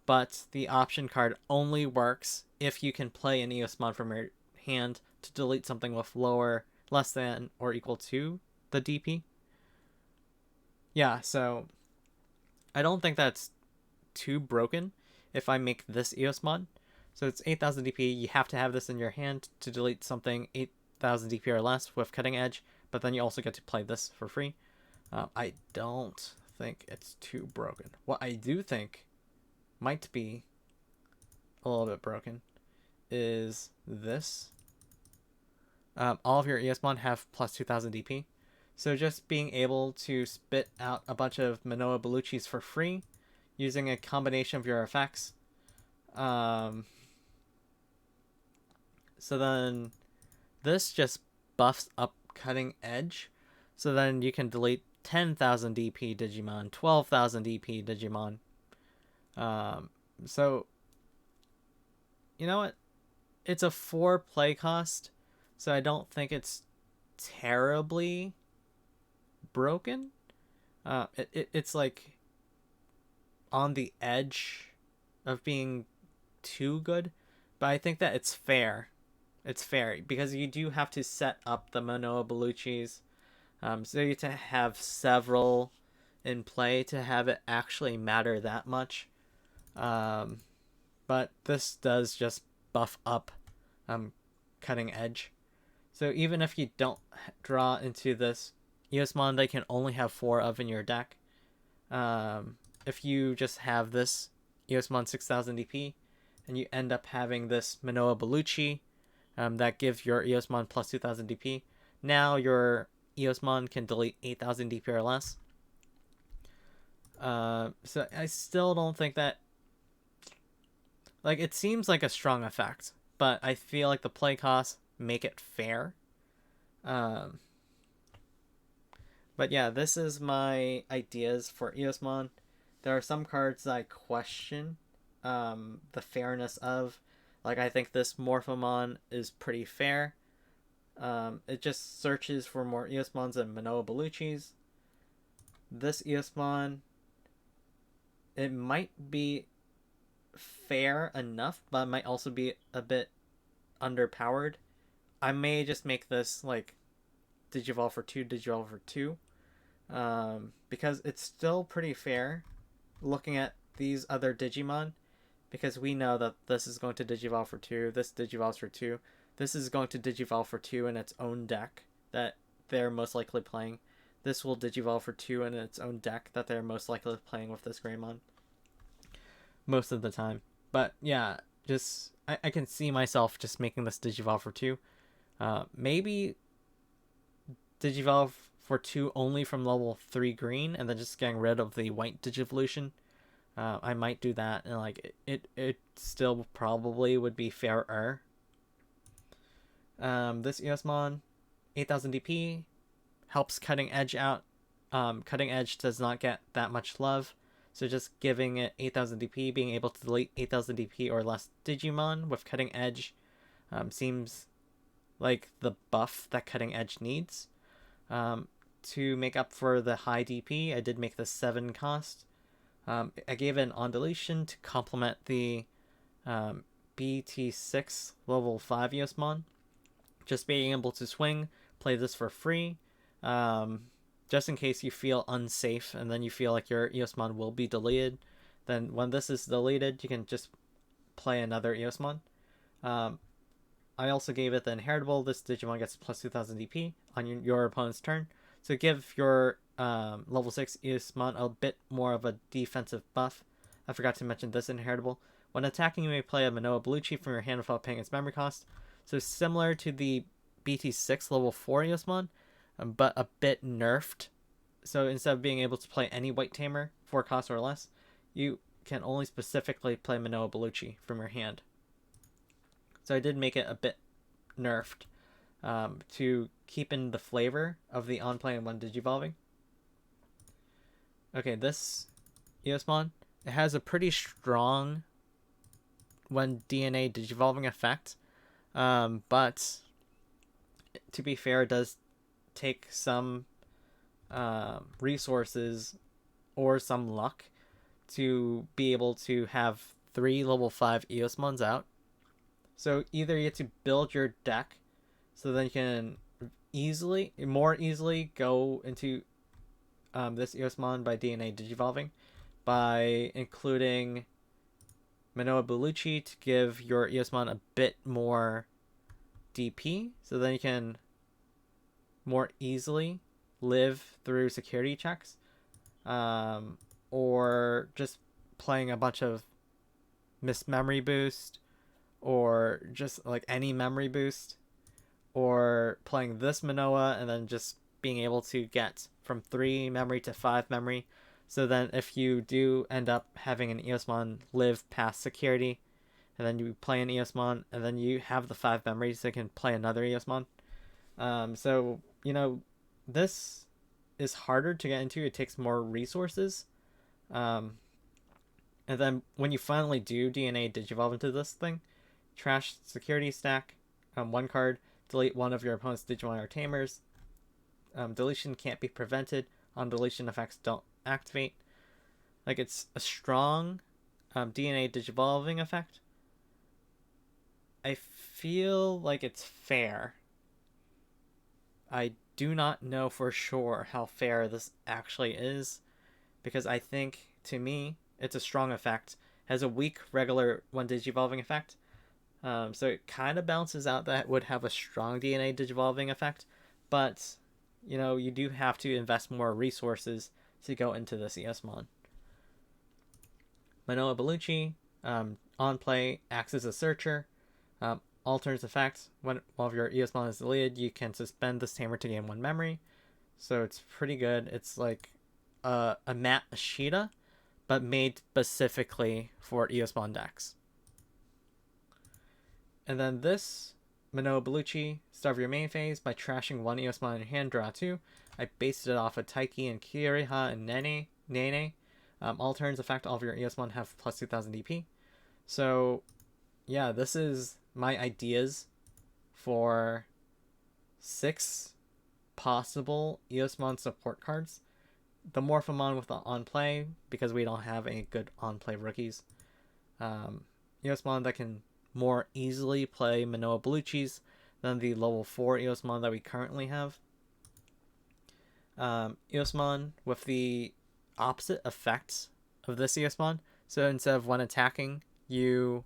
But the option card only works if you can play an Eosmon from your hand to delete something with less than or equal to the DP. Yeah, so I don't think that's too broken if I make this Eosmon. So it's 8000 DP. You have to have this in your hand to delete something 8000 DP or less with Cutting Edge, but then you also get to play this for free. I don't think it's too broken. What I do think might be a little bit broken is this. All of your Eosmon have plus 2000 DP. So just being able to spit out a bunch of Manoa Bellucci's for free using a combination of your effects. So then this just buffs up Cutting Edge. So then you can delete 10,000 DP Digimon, 12,000 DP Digimon. So, you know what? It's a 4 play cost, so I don't think it's terribly broken. It's like on the edge of being too good, but I think that it's fair. It's fair because you do have to set up the Manoa Bellucci's, so you have to have several in play to have it actually matter that much. But this does just buff up Cutting Edge. So even if you don't draw into this Eosmon, they can only have 4 of in your deck. If you just have this Eosmon 6000 DP, and you end up having this Manoa Bellucci that gives your Eosmon plus 2000 DP. Now your Eosmon can delete 8000 DP or less. So I still don't think that, like, it seems like a strong effect, but I feel like the play costs make it fair. Um, but yeah, this is my ideas for Eosmon. There are some cards that I question the fairness of. Like, I think this Morphomon is pretty fair. It just searches for more Eosmons and Manoa Bellucci's. This Eosmon, it might be fair enough, but it might also be a bit underpowered. I may just make this like Digivolve for 2, Digivolve for 2. Because it's still pretty fair looking at these other Digimon, because we know that this is going to Digivolve for 2, this Digivolves for 2, this is going to Digivolve for 2 in its own deck that they're most likely playing. This will Digivolve for 2 in its own deck that they're most likely playing with this Greymon most of the time. But yeah, just I can see myself just making this Digivolve for 2. Maybe Digivolve for 2 only from level 3 green, and then just getting rid of the white Digivolution. I might do that, and like it still probably would be fairer. This Eosmon, 8000 DP, helps Cutting Edge out. Cutting Edge does not get that much love, so just giving it 8000 DP, being able to delete 8000 DP or less Digimon with Cutting Edge seems like the buff that Cutting Edge needs. To make up for the high DP, I did make the 7 cost. I gave it an on deletion to complement the BT6 level 5 Eosmon. Just being able to swing, play this for free, just in case you feel unsafe and then you feel like your Eosmon will be deleted. Then when this is deleted, you can just play another Eosmon. I also gave it the inheritable. This Digimon gets plus 2000 DP on your opponent's turn. So give your level 6 Eosmon a bit more of a defensive buff. I forgot to mention this inheritable. When attacking, you may play a Manoa Bellucci from your hand without paying its memory cost. So similar to the BT6 level 4 Eosmon, but a bit nerfed. So instead of being able to play any white tamer, 4 cost or less, you can only specifically play Manoa Bellucci from your hand. So I did make it a bit nerfed to keep in the flavor of the on-play and one Digivolving. Okay, this Eosmon, it has a pretty strong when DNA Digivolving effect, but to be fair, it does take some resources or some luck to be able to have 3 level 5 Eosmons out. So either you have to build your deck so then you can more easily go into this Eosmon by DNA Digivolving by including Manoa Bellucci to give your Eosmon a bit more DP, so then you can more easily live through security checks, or just playing a bunch of Miss Memory Boost, or just like any memory boost, or playing this Manoa and then just being able to get from 3 memory to 5 memory. So then if you do end up having an Eosmon live past security, and then you play an Eosmon, and then you have the 5 memories, so you can play another Eosmon. So, this is harder to get into. It takes more resources. And then when you finally do DNA Digivolve into this thing, trash security stack, 1 card, delete one of your opponent's Digimon or Tamers. Deletion can't be prevented. On deletion, effects don't activate. Like, it's a strong DNA Digivolving effect. I feel like it's fair. I do not know for sure how fair this actually is, because I think, to me, it's a strong effect. It has a weak regular one Digivolving effect. So it kind of balances out that it would have a strong DNA Digivolving effect, but you do have to invest more resources to go into this Eosmon. Manoa Bellucci, on play, acts as a searcher. Alters effects. While your Eosmon is deleted, you can suspend this tamer to gain 1 memory. So it's pretty good. It's like a Matt Ashita, but made specifically for Eosmon decks. And then this Manoa Bellucci, start of your main phase by trashing 1 Eosmon in your hand, draw 2. I based it off of Taiki and Kiriha and Nene. All turns effect, all of your Eosmon have plus 2000 DP. So, yeah, this is my ideas for 6 possible Eosmon support cards. The Morphomon with the on play, because we don't have any good on play rookies. Eosmon that can more easily play Manoa Bellucci's than the level 4 Eosmon that we currently have. Eosmon with the opposite effects of this Eosmon. So instead of when attacking, you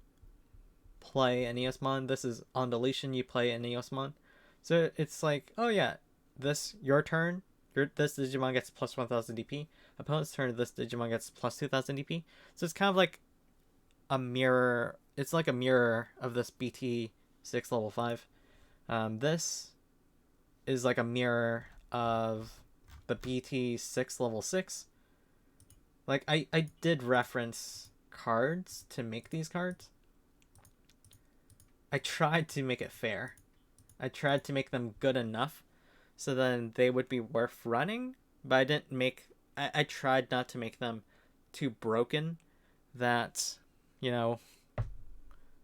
play an Eosmon. This is on deletion, you play an Eosmon. So it's like, oh yeah, this your turn. This Digimon gets plus 1000 DP. Opponent's turn, this Digimon gets plus 2000 DP. So it's kind of like a mirror. It's like a mirror of this BT6 level 5. This is like a mirror of the BT6 level 6. Like, I did reference cards to make these cards. I tried to make it fair. I tried to make them good enough so then they would be worth running, but I didn't make... I tried not to make them too broken that, you know,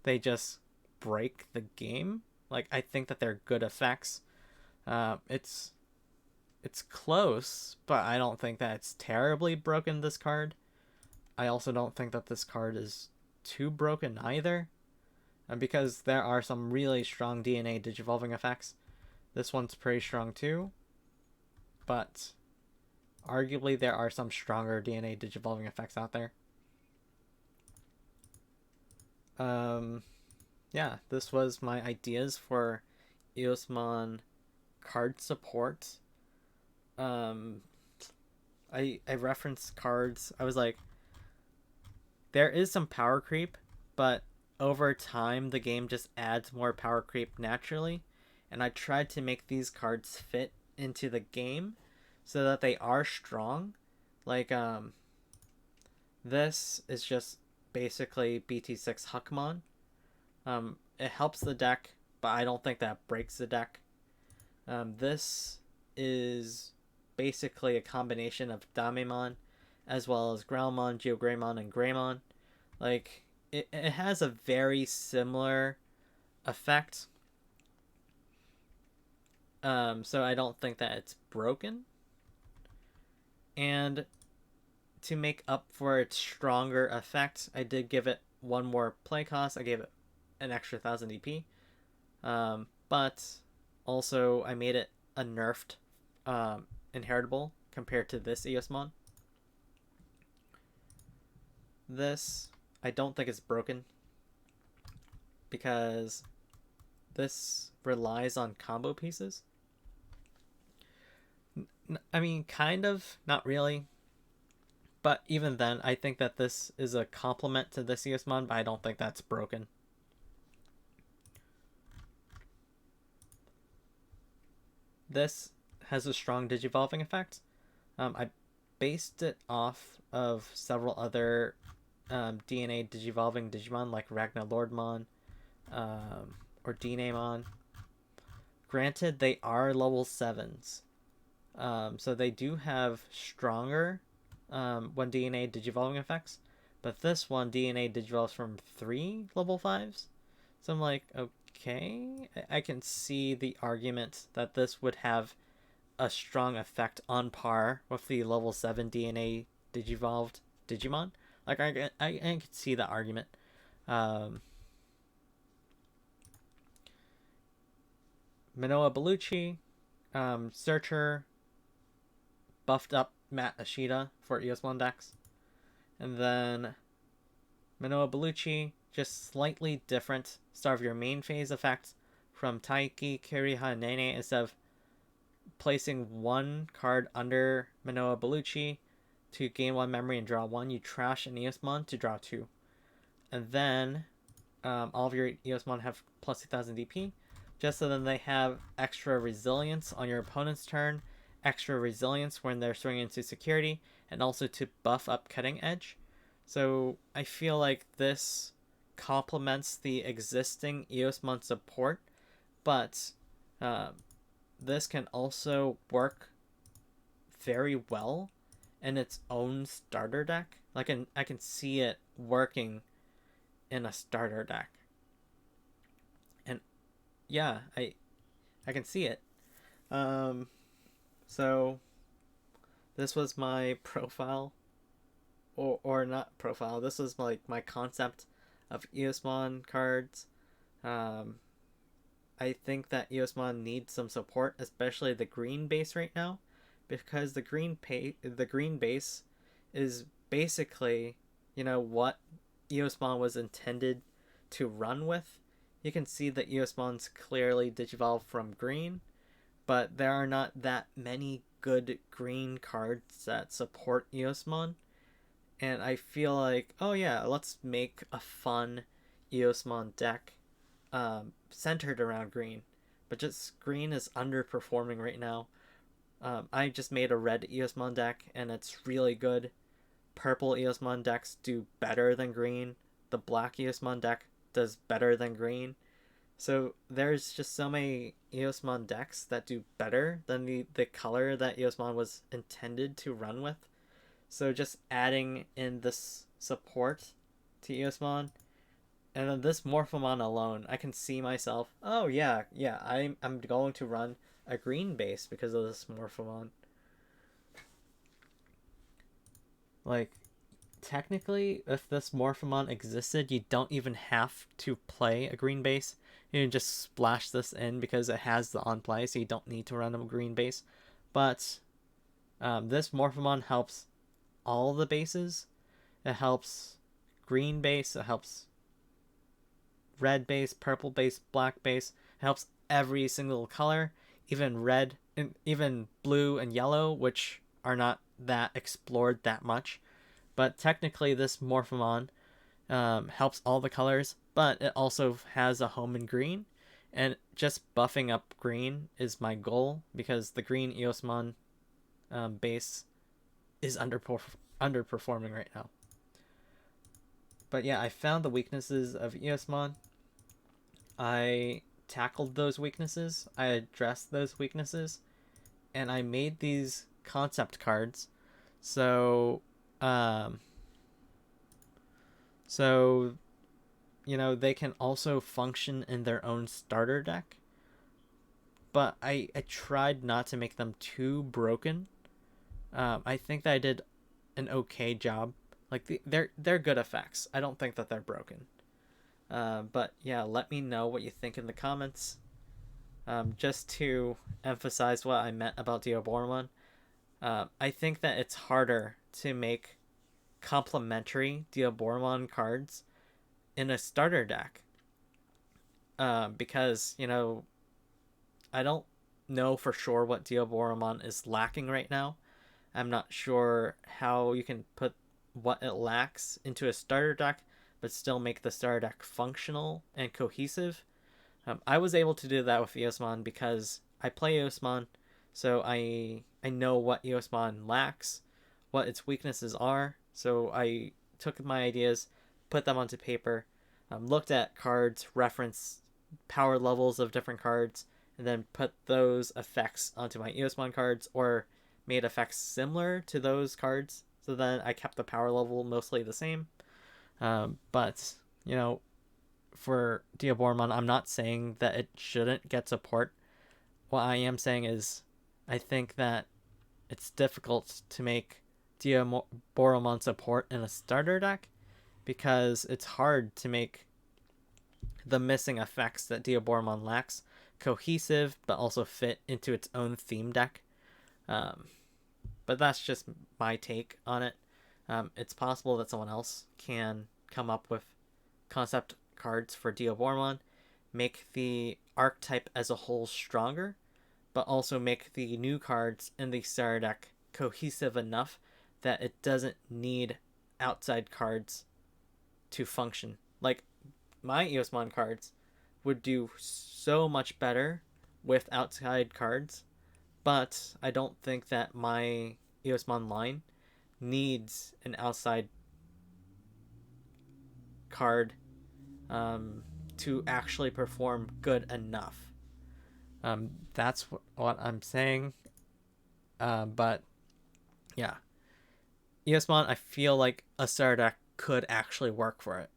they just break the game. Like, I think that they're good effects. It's close, but I don't think that it's terribly broken, this card. I also don't think that this card is too broken either. And because there are some really strong DNA Digivolving effects, this one's pretty strong too. But arguably there are some stronger DNA Digivolving effects out there. Yeah, this was my ideas for Eosmon card support. I referenced cards. I was like, there is some power creep, but over time the game just adds more power creep naturally, and I tried to make these cards fit into the game so that they are strong. Like, this is just basically BT6 Huckmon. It helps the deck, but I don't think that breaks the deck. This is basically a combination of Damemon as well as Growlmon, Geogreymon, and Greymon. Like, it has a very similar effect. So I don't think that it's broken. And to make up for its stronger effect, I did give it 1 more play cost. I gave it an extra 1000 DP. But also I made it a nerfed inheritable compared to this Eosmon. This, I don't think it's broken because this relies on combo pieces. I mean, kind of, not really. But even then, I think that this is a complement to this Eosmon, but I don't think that's broken. This has a strong Digivolving effect. I based it off of several other DNA Digivolving Digimon like Ragnar Lordmon or Dinamon. Granted, they are level 7s. So they do have stronger 1 DNA Digivolving effects. But this one DNA Digivolves from 3 level 5s. So I'm like, okay. I can see the argument that this would have a strong effect on par with the level 7 DNA Digivolved Digimon. Like, I can see the argument. Manoa Bellucci, Searcher, buffed up Matt Ashita for Eosmon decks. And then Manoa Bellucci, just slightly different start of your main phase effect from Taiki, Kiriha, and Nene. Instead of placing 1 card under Manoa Bellucci, to gain 1 memory and draw 1, you trash an Eosmon to draw 2. And then all of your Eosmon have plus 2000 DP, just so then they have extra resilience on your opponent's turn, extra resilience when they're swinging into security, and also to buff up cutting edge. So I feel like this complements the existing Eosmon support, but this can also work very well in its own starter deck. Like I can see it working in a starter deck. And yeah, I can see it. So this was my profile, or not profile. This was like my concept of Eosmon cards. I think that Eosmon needs some support, especially the green base right now, because the green base is basically, what Eosmon was intended to run with. You can see that Eosmon's clearly digivolved from green, but there are not that many good green cards that support Eosmon. And I feel like, oh yeah, let's make a fun Eosmon deck centered around green. But just green is underperforming right now. I just made a red Eosmon deck, and it's really good. Purple Eosmon decks do better than green. The black Eosmon deck does better than green. So there's just so many Eosmon decks that do better than the color that Eosmon was intended to run with. So just adding in this support to Eosmon, and then this Morphomon alone, I can see myself, oh yeah, I'm going to run a green base because of this Morphomon. Like, technically, if this Morphomon existed, you don't even have to play a green base. You can just splash this in because it has the on play, so you don't need to run a green base. But this Morphomon helps all the bases. It helps green base, it helps red base, purple base, black base. It helps every single color, even red, and even blue and yellow, which are not that explored that much. But technically, this Morphomon helps all the colors, but it also has a home in green. And just buffing up green is my goal, because the green Eosmon base is underperforming right now. But yeah, I found the weaknesses of Eosmon. I tackled those weaknesses. I addressed those weaknesses, and I made these concept cards. So, they can also function in their own starter deck. But I tried not to make them too broken. I think that I did an okay job. Like they're good effects. I don't think that they're broken. But yeah, let me know what you think in the comments. Just to emphasize what I meant about Diaboromon, I think that it's harder to make complementary Diaboromon cards in a starter deck. Because, I don't know for sure what Diaboromon is lacking right now. I'm not sure how you can put what it lacks into a starter deck, but still make the starter deck functional and cohesive. I was able to do that with Eosmon because I play Eosmon, so I know what Eosmon lacks, what its weaknesses are. So I took my ideas, put them onto paper, looked at cards, referenced power levels of different cards, and then put those effects onto my Eosmon cards, or made effects similar to those cards. So then I kept the power level mostly the same. But, for Diaboromon, I'm not saying that it shouldn't get support. What I am saying is I think that it's difficult to make Diaboromon support in a starter deck, because it's hard to make the missing effects that Diaboromon lacks cohesive, but also fit into its own theme deck. But that's just my take on it. It's possible that someone else can come up with concept cards for Diaboromon, make the archetype as a whole stronger, but also make the new cards in the starter deck cohesive enough that it doesn't need outside cards to function. Like, my Eosmon cards would do so much better with outside cards, but I don't think that my Eosmon line needs an outside card to actually perform good enough. That's what I'm saying. But yeah, Eosmon, I feel like a starter deck could actually work for it.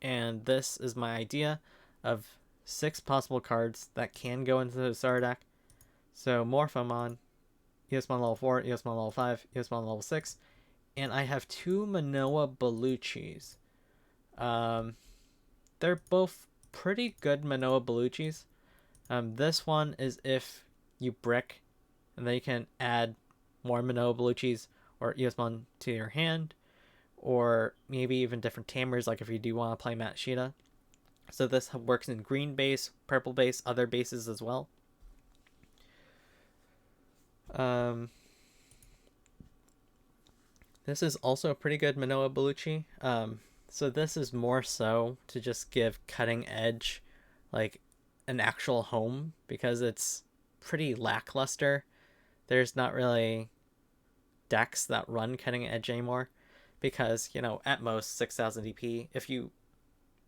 And this is my idea of 6 possible cards that can go into the starter deck. So Morphomon, Eosmon level 4, Eosmon level 5, Eosmon level 6, and I have 2 Manoa Bellucci's. They're both pretty good Manoa Bellucci's. This one is if you brick, and then you can add more Manoa Bellucci's or Eosmon to your hand, or maybe even different tamers, like if you do want to play Matsushita. So this works in green base, purple base, other bases as well. This is also a pretty good Manoa Bellucci. So this is more so to just give Cutting Edge like an actual home, because it's pretty lackluster. There's not really decks that run Cutting Edge anymore, because, you know, at most 6,000 DP. If you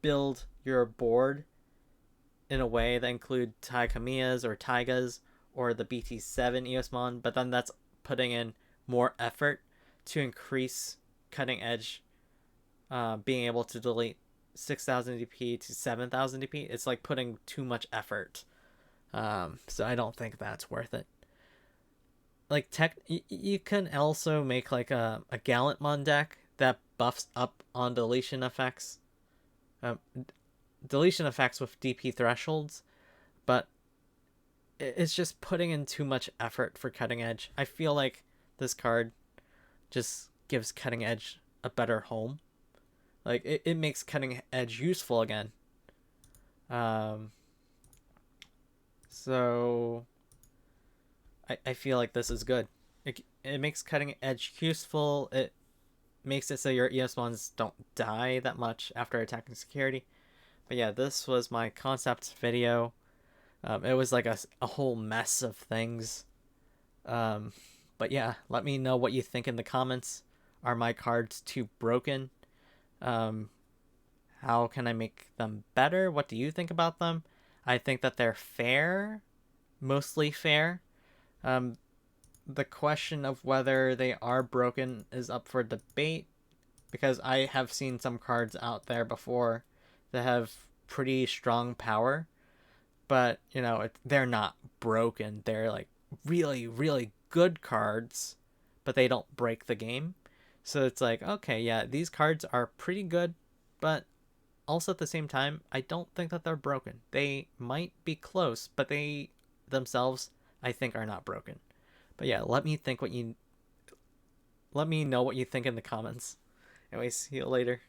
build your board in a way that include Tai Kamiyas or Taigas or the BT7 Eosmon, but then that's putting in more effort to increase Cutting Edge being able to delete 6,000 DP to 7,000 DP. It's like putting too much effort. So I don't think that's worth it. Like, you can also make like a Gallantmon deck that buffs up on deletion effects. Deletion effects with DP thresholds, but it's just putting in too much effort for Cutting Edge. I feel like this card just gives Cutting Edge a better home. Like, it makes Cutting Edge useful again. So I feel like this is good. It makes Cutting Edge useful. It makes it so your Eosmons don't die that much after attacking security. But yeah, this was my concept video. It was like a whole mess of things. But yeah, let me know what you think in the comments. Are my cards too broken? How can I make them better? What do you think about them? I think that they're fair, mostly fair. The question of whether they are broken is up for debate, because I have seen some cards out there before that have pretty strong power, but, you know, they're not broken. They're like really, really good cards, but they don't break the game. So it's like, okay, yeah, these cards are pretty good, but also at the same time, I don't think that they're broken. They might be close, but they themselves, I think, are not broken. But yeah, let me know what you think in the comments. Anyways, see you later.